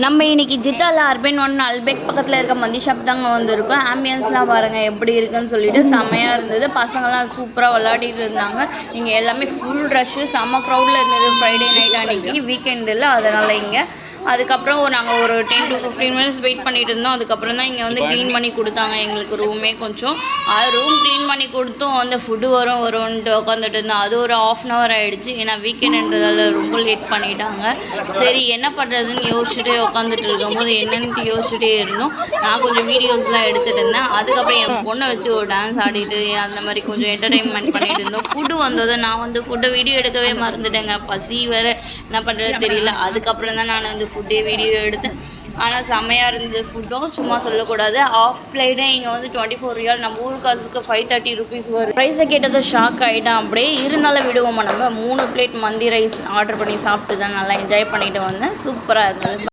நம்ம இன்றைக்கி ஜித்தால urban one அல்பேக் பக்கத்தில் இருக்க மந்தி ஷாப் தாங்க வந்திருக்கோம். ஆம்பியன்ஸ்லாம் பாருங்கள் எப்படி இருக்குன்னு சொல்லிட்டு செம்மையாக இருந்தது. பசங்கள்லாம் சூப்பராக விளையாடிட்டு இருந்தாங்க. இங்கே எல்லாமே ஃபுல் ரஷ்ஷு, செம்ம க்ரௌடில் இருந்தது. ஃப்ரைடே நைட் அன்றைக்கி வீக்கெண்டில், அதனால் இங்கே அதுக்கப்புறம் நாங்கள் ஒரு 10 to 15 minutes வெயிட் பண்ணிட்டு இருந்தோம். அதுக்கப்புறம் தான் இங்கே வந்து க்ளீன் பண்ணி கொடுத்தாங்க எங்களுக்கு ரூமே. கொஞ்சம் ரூம் க்ளீன் பண்ணி கொடுத்தோம். அந்த ஃபுட்டு வரும்ன்ட்டு உட்காந்துட்டு இருந்தோம். அது ஒரு 1/2 hour ஆகிடுச்சு. ஏன்னா வீக்கெண்டுன்றதால ரொம்ப லேட் பண்ணிட்டாங்க. சரி என்ன பண்ணுறதுன்னு யோசிச்சுட்டே உட்காந்துட்டு இருக்கும்போது என்னென்னு யோசிச்சுட்டே இருந்தோம். நான் கொஞ்சம் வீடியோஸ்லாம் எடுத்துகிட்டு இருந்தேன். அதுக்கப்புறம் என் பொண்ணை வச்சு ஒரு டான்ஸ் ஆடிட்டு அந்த மாதிரி கொஞ்சம் என்டர்டெயின்மெண்ட் பண்ணிட்டு இருந்தோம். ஃபுட்டு வந்தது நான் வந்து ஃபுட்டை வீடியோ எடுக்கவே மறந்துட்டேங்க. பசி வேறு என்ன பண்ணுறது தெரியல. அதுக்கப்புறம் தான் நான் வந்து ஃபுட்டே வீடியோ எடுத்தேன். ஆனால் செம்மையாக இருந்தது. ஃபுட்டும் சும்மா சொல்லக்கூடாது. ஆஃப் பிளேட்டே இங்கே வந்து 24 ரியால். நம்ம ஊருக்கு அதுக்கு 530 rupees வரும். ரைஸை கேட்டதை ஷாக் ஆகிட்டான். அப்படியே இருந்தாலும் விடுவோமா, நம்ம 3 plate மந்தி ரைஸ் ஆர்டர் பண்ணி சாப்பிட்டு தான் நல்லா என்ஜாய் பண்ணிட்டு வந்தேன். சூப்பராக இருந்தது.